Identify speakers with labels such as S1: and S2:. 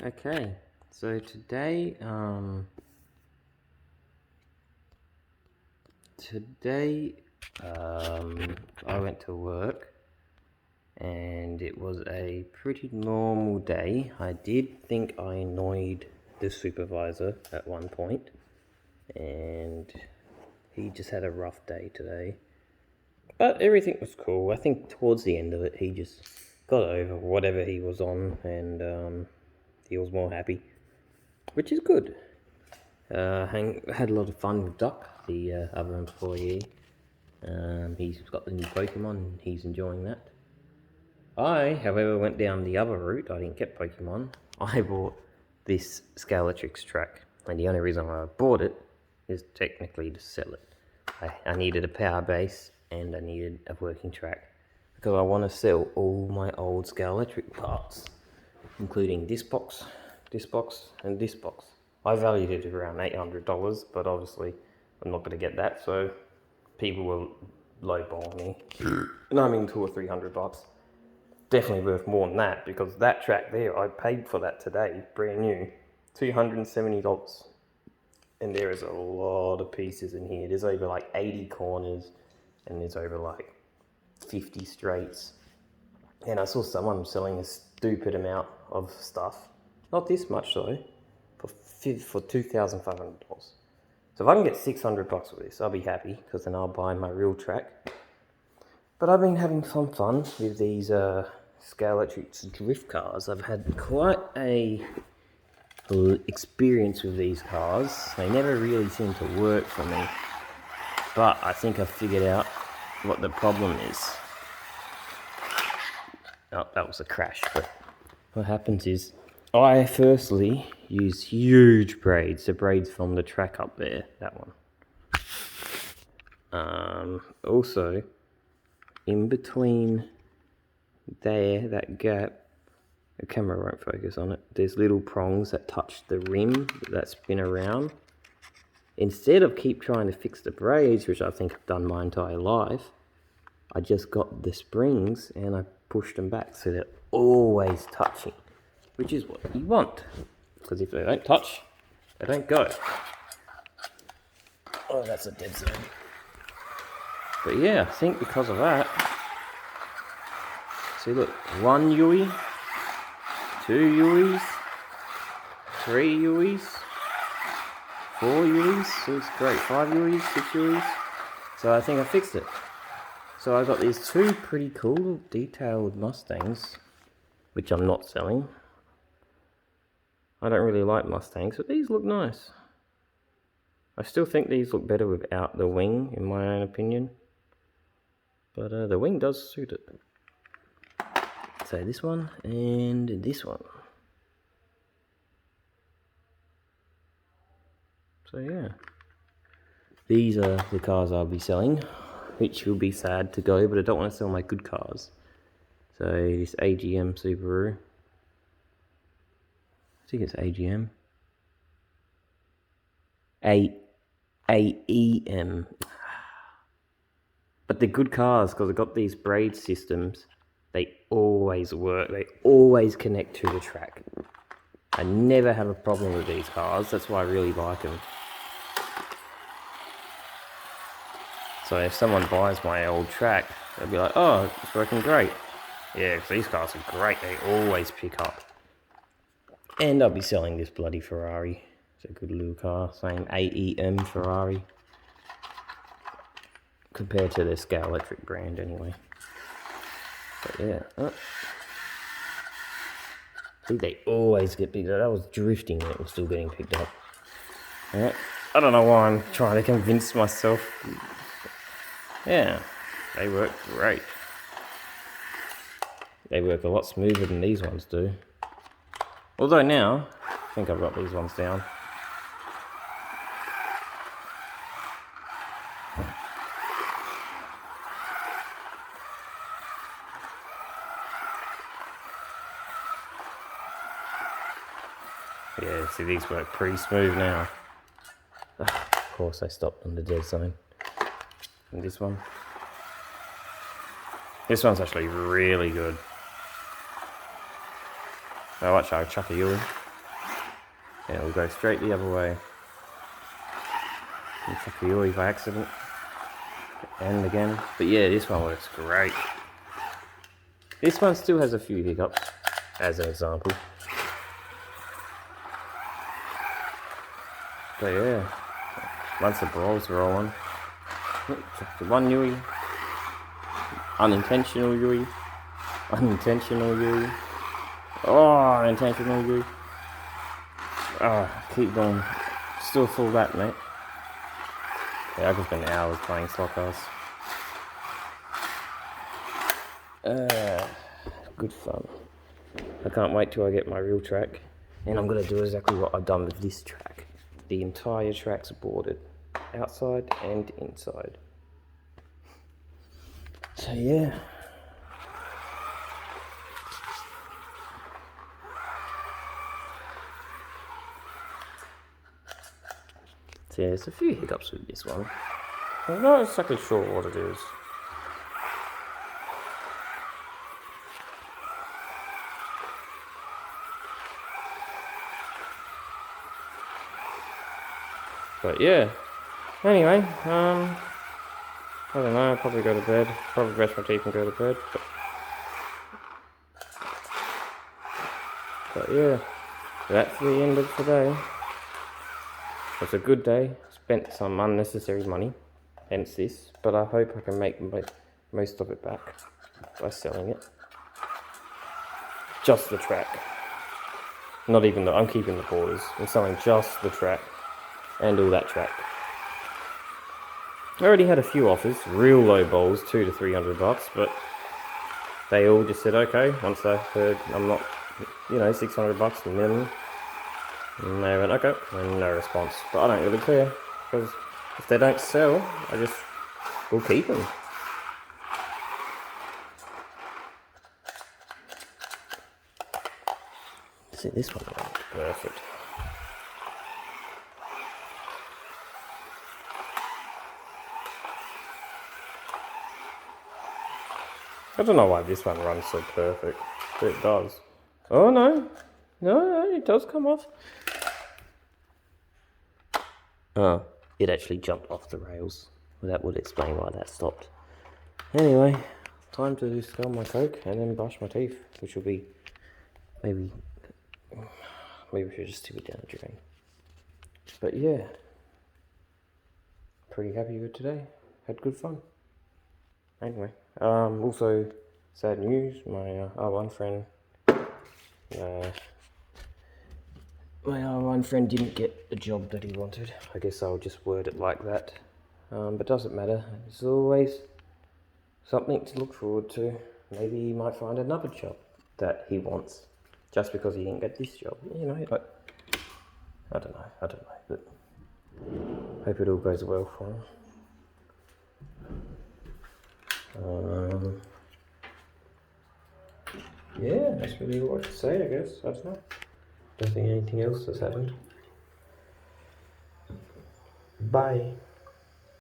S1: Okay, so today, I went to work and it was a pretty normal day. I did think I annoyed the supervisor at one point, and he just had a rough day today. But everything was cool. I think towards the end of it, he just got over whatever he was on, and he was more happy, which is good. Had a lot of fun with Duck, the other employee. He's got the new Pokemon, and he's enjoying that. I, however, went down the other route. I didn't get Pokemon. I bought this Scalatrix track, and the only reason why I bought it is technically to sell it. I needed a power base, and I needed a working track, because I want to sell all my old Scalatrix parts, including this box, and this box. I valued it around $800, but obviously I'm not going to get that, so people will lowball me. And I mean $200 or $300. Definitely worth more than that, because that track there, I paid for that today, brand new, $270. And there is a lot of pieces in here. There's over like 80 corners, and there's over like 50 straights. And I saw someone selling a stupid amount of stuff. Not this much though, for $2,500. So if I can get $600 for this, I'll be happy, because then I'll buy my real track. But I've been having some fun with these Scalatrix drift cars. I've had quite a experience with these cars. They never really seem to work for me, but I think I figured out what the problem is. Oh, that was a crash. But what happens is, I firstly use huge braids, the braids from the track up there, that one. Also, in between there, that gap, the camera won't focus on it, there's little prongs that touch the rim that spin around. Instead of keep trying to fix the braids, which I think I've done my entire life, I just got the springs and I pushed them back so they're always touching, which is what you want, because if they don't touch, they don't go. Oh, that's a dead zone. But yeah, I think because of that, see, look, 1 Yui, 2 Yuis, 3 Yuis, 4 Yuis, so it's great, 5 Yuis, 6 Yuis. So I think I fixed it. So I got these two pretty cool detailed Mustangs, which I'm not selling. I don't really like Mustangs, but these look nice. I still think these look better without the wing, in my own opinion. But the wing does suit it. So this one and this one. So yeah, these are the cars I'll be selling, which will be sad to go, but I don't want to sell my good cars. So this AGM Subaru, I think it's AGM, AEM. But they're good cars, because I've got these braid systems. They always work, they always connect to the track. I never have a problem with these cars, that's why I really like them. So if someone buys my old track, they'll be like, oh, it's working great. Yeah, because these cars are great, they always pick up. And I'll be selling this bloody Ferrari. It's a good little car, same AEM Ferrari. Compared to the Scalatrix brand anyway. But yeah, see, they always get picked up. That was drifting and it was still getting picked up. Alright, I don't know why I'm trying to convince myself. Yeah, they work great. They work a lot smoother than these ones do. Although now, I think I've got these ones down. Yeah, see, these work pretty smooth now. Of course I stopped on the dead zone. And this one. This one's actually really good. Oh, actually, I'll chuck a Yui. And it'll go straight the other way. And fuck a Yui by accident. And again. But yeah, this one works great. This one still has a few hiccups, as an example. But yeah, once the balls roll on, one Yui, unintentional Yui, unintentional Yui, oh, unintentional Yui. Oh, keep going. Still full that, mate. Yeah, I've just been hours playing slot cars. Good fun. I can't wait till I get my real track, and I'm gonna do exactly what I've done with this track. The entire track's boarded, outside and inside. So yeah. So yeah, there's a few hiccups with this one. I'm not exactly sure what it is. But yeah, anyway, I don't know, I'll probably go to bed, probably brush my teeth and go to bed, but yeah, that's the end of today. It's a good day, spent some unnecessary money, hence this, but I hope I can make most of it back by selling it. Just the track, not even I'm keeping the borders, I'm selling just the track. And all that track. I already had a few offers, real low bowls, $200 to $300, but they all just said okay once they heard I'm not, $600 minimum. And they went okay, and no response. But I don't really care, because if they don't sell, I just will keep them. See, this one looks perfect. I don't know why this one runs so perfect, but it does. Oh no, it does come off. Oh, it actually jumped off the rails. Well, that would explain why that stopped. Anyway, time to sell my Coke and then brush my teeth, which will be maybe we should just tip it down the drain. But yeah, pretty happy with today. Had good fun. Anyway, also sad news. My R1 friend, didn't get the job that he wanted. I guess I'll just word it like that. But doesn't matter. There's always something to look forward to. Maybe he might find another job that he wants, just because he didn't get this job. But I don't know. But hope it all goes well for him. Yeah, that's really all I can say, I guess. I don't know. Don't think anything else has happened. Bye.